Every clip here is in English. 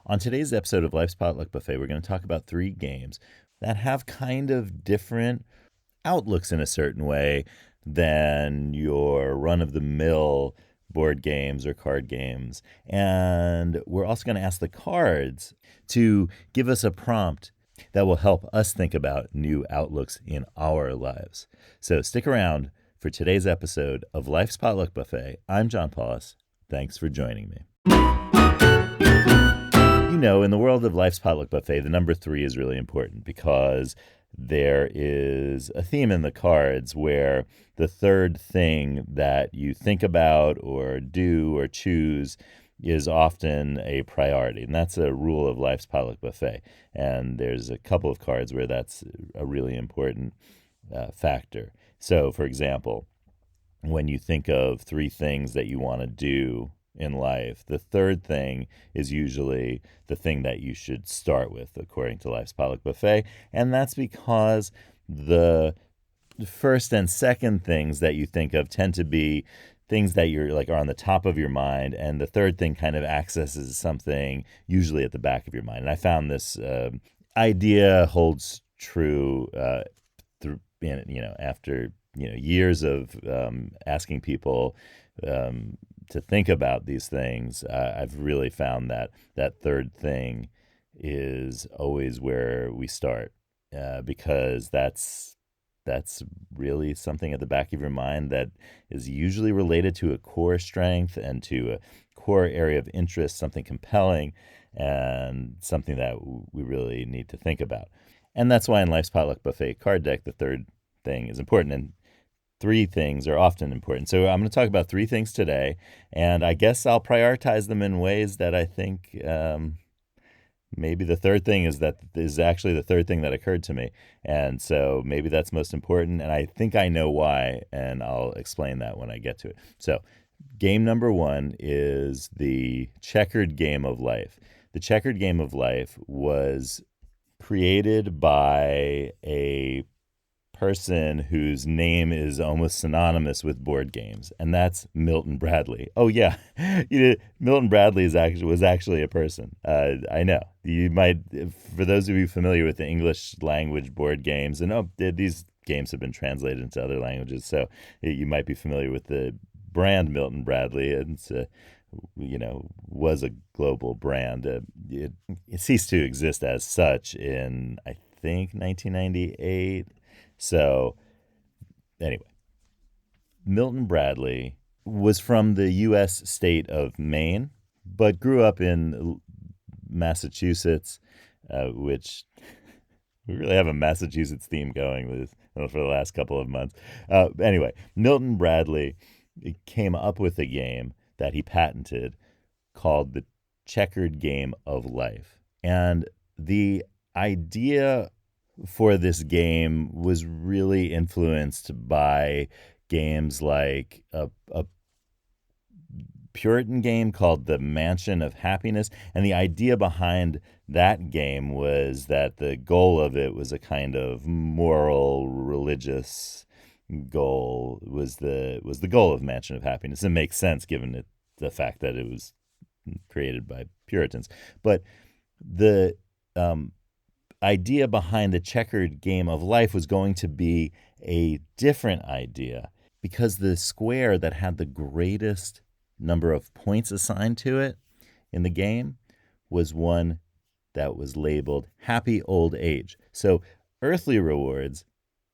On today's episode of Life's Potluck Buffet, we're going to talk about three games that have kind of different outlooks in a certain way than your run of the mill board games or card games. And we're also going to ask the cards to give us a prompt that will help us think about new outlooks in our lives. So stick around for today's episode of Life's Potluck Buffet. I'm John Paulus. Thanks for joining me. You know, in the world of Life's Potluck Buffet, the number 3 is really important because there is a theme in the cards where the third thing that you think about or do or choose is often a priority. And that's a rule of Life's Potluck Buffet. And there's a couple of cards where that's a really important factor. So, for example, when you think of 3 things that you want to do in life, the third thing is usually the thing that you should start with, according to Life's Potluck Buffet. And that's because the first and second things that you think of tend to be things that you're like are on the top of your mind, and the third thing kind of accesses something usually at the back of your mind. And I found this idea holds true after years of asking people to think about these things. I've really found that that third thing is always where we start, because that's really something at the back of your mind that is usually related to a core strength and to a core area of interest, something compelling and something that we really need to think about. And that's why in Life's Potluck Buffet card deck, the third thing is important. And 3 things are often important. So I'm going to talk about 3 things today, and I guess I'll prioritize them in ways that I think maybe the third thing is actually the third thing that occurred to me. And so maybe that's most important, and I think I know why, and I'll explain that when I get to it. So game number 1 is the checkered game of life. The checkered game of life was created by a person whose name is almost synonymous with board games, and that's Milton Bradley. Oh yeah, Milton Bradley was actually a person. I know you might, for those of you familiar with the English language board games, and these games have been translated into other languages, so you might be familiar with the brand Milton Bradley, and was a global brand. It ceased to exist as such in, I think, 1998. So, anyway, Milton Bradley was from the U.S. state of Maine, but grew up in Massachusetts, which we really have a Massachusetts theme going with for the last couple of months. Anyway, Milton Bradley came up with a game that he patented called the checkered game of life. And the idea for this game was really influenced by games like a Puritan game called the Mansion of Happiness. And the idea behind that game was that the goal of it was a kind of moral, religious goal, was the goal of Mansion of Happiness. It makes sense given the fact that it was created by Puritans. But the idea behind the checkered game of life was going to be a different idea, because the square that had the greatest number of points assigned to it in the game was one that was labeled happy old age. So earthly rewards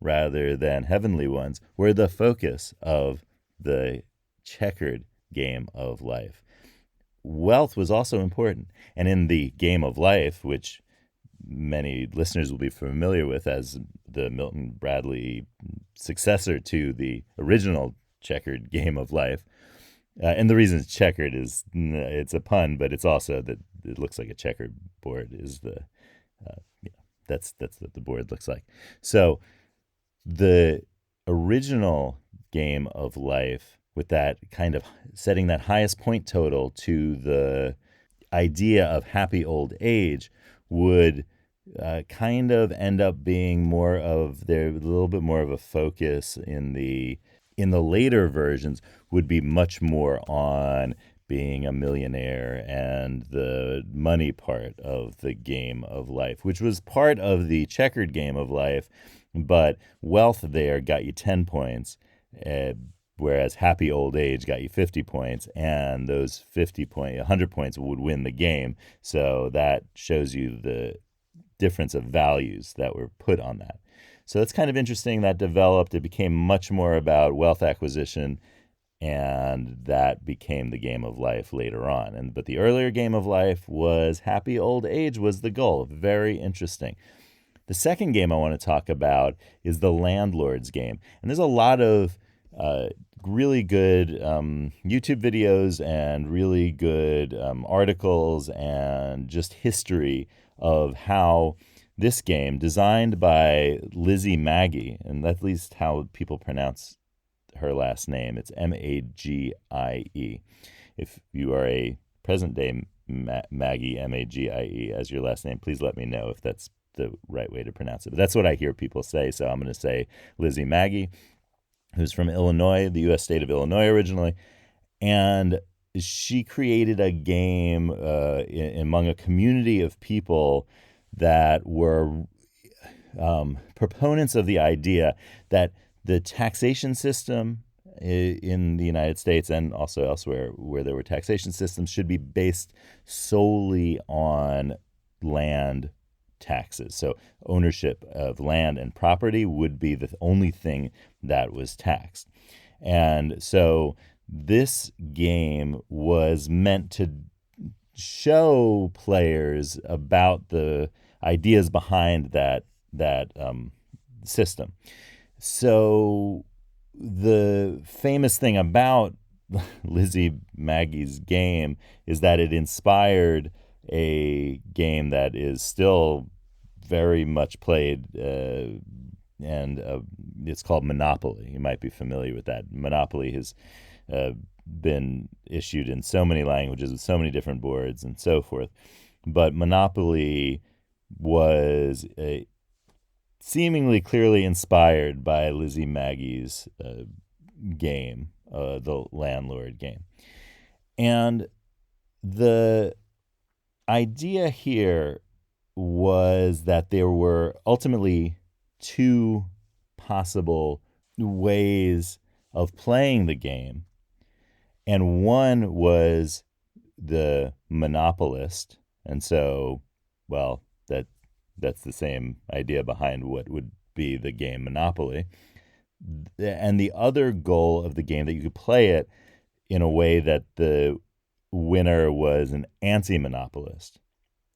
rather than heavenly ones were the focus of the checkered game of life. Wealth was also important. And in the game of life, which many listeners will be familiar with as the Milton Bradley successor to the original checkered game of life. And the reason it's checkered is it's a pun, but it's also that it looks like a checkered board is that's what the board looks like. So the original game of life, with that kind of setting that highest point total to the idea of happy old age, would kind of end up being more of a little bit more of a focus in the later versions, would be much more on being a millionaire and the money part of the game of life, which was part of the checkered game of life, but wealth there got you 10 points, uh, whereas happy old age got you 50 points, and those 100 points would win the game. So that shows you the difference of values that were put on that. So that's kind of interesting. That developed. It became much more about wealth acquisition, and that became the game of life later on. But the earlier game of life was happy old age was the goal. Very interesting. The second game I want to talk about is the Landlords game. And there's a lot of really good YouTube videos and really good articles and just history of how this game, designed by Lizzie Magie, and that's at least how people pronounce her last name. It's Magie. If you are a present-day Maggie, Magie, as your last name, please let me know if that's the right way to pronounce it. But that's what I hear people say, so I'm going to say Lizzie Magie, who's from Illinois, the U.S. state of Illinois originally, and she created a game among a community of people that were proponents of the idea that the taxation system in the United States and also elsewhere where there were taxation systems should be based solely on land taxes. So ownership of land and property would be the only thing that was taxed. And so this game was meant to show players about the ideas behind that system. So the famous thing about Lizzie Magie's game is that it inspired a game that is still very much played, and it's called Monopoly. You might be familiar with that. Monopoly has been issued in so many languages with so many different boards and so forth. But Monopoly was seemingly clearly inspired by Lizzie Magie's game, the Landlord game. And the idea here was that there were ultimately two possible ways of playing the game. And one was the monopolist. And so, well, that's the same idea behind what would be the game Monopoly. And the other goal of the game, that you could play it in a way that the winner was an anti-monopolist.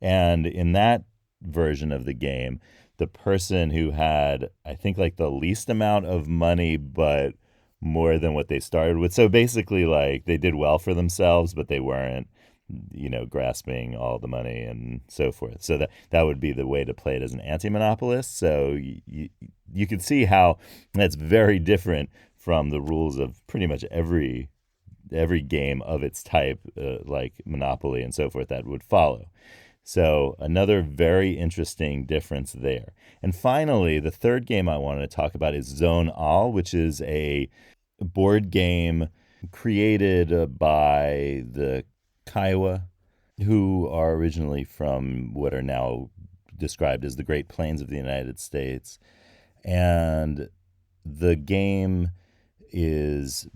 And in that version of the game, the person who had, I think, like the least amount of money, but more than what they started with. So basically, like, they did well for themselves, but they weren't, grasping all the money and so forth. So that would be the way to play it as an anti-monopolist. So you can see how that's very different from the rules of pretty much every game of its type, like Monopoly and so forth, that would follow. So another very interesting difference there. And finally, the third game I wanted to talk about is Zone All, which is a board game created by the Kiowa, who are originally from what are now described as the Great Plains of the United States. And the game is,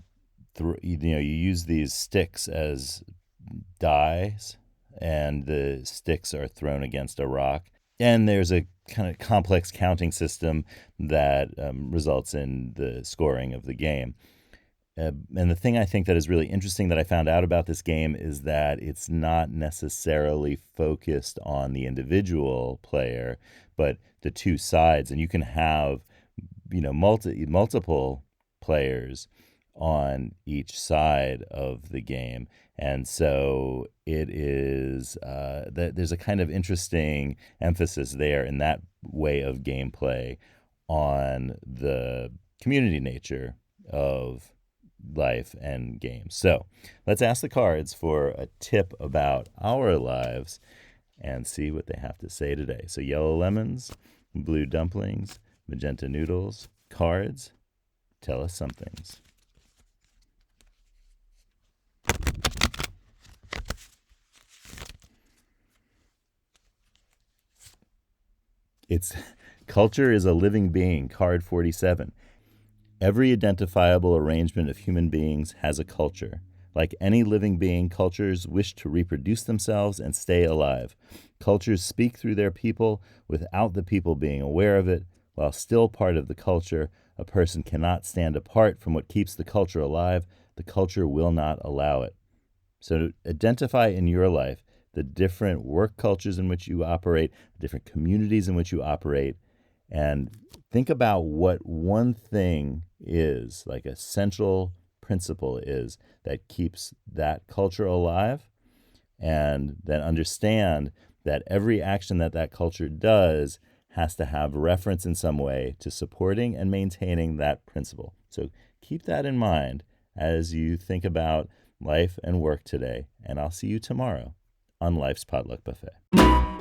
you use these sticks as dice, and the sticks are thrown against a rock. And there's a kind of complex counting system that results in the scoring of the game. And the thing I think that is really interesting that I found out about this game is that it's not necessarily focused on the individual player, but the two sides. And you can have, multiple players on each side of the game. And so it is, there's a kind of interesting emphasis there in that way of gameplay on the community nature of life and games. So let's ask the cards for a tip about our lives and see what they have to say today. So yellow lemons, blue dumplings, magenta noodles, cards, tell us some things. It's culture is a living being, card 47. Every identifiable arrangement of human beings has a culture. Like any living being, cultures wish to reproduce themselves and stay alive. Cultures speak through their people without the people being aware of it. While still part of the culture, a person cannot stand apart from what keeps the culture alive. The culture will not allow it. So identify in your life the different work cultures in which you operate, the different communities in which you operate, and think about what one thing is, like a central principle is, that keeps that culture alive, and then understand that every action that that culture does has to have reference in some way to supporting and maintaining that principle. So keep that in mind as you think about life and work today, and I'll see you tomorrow on Life's Potluck Buffet.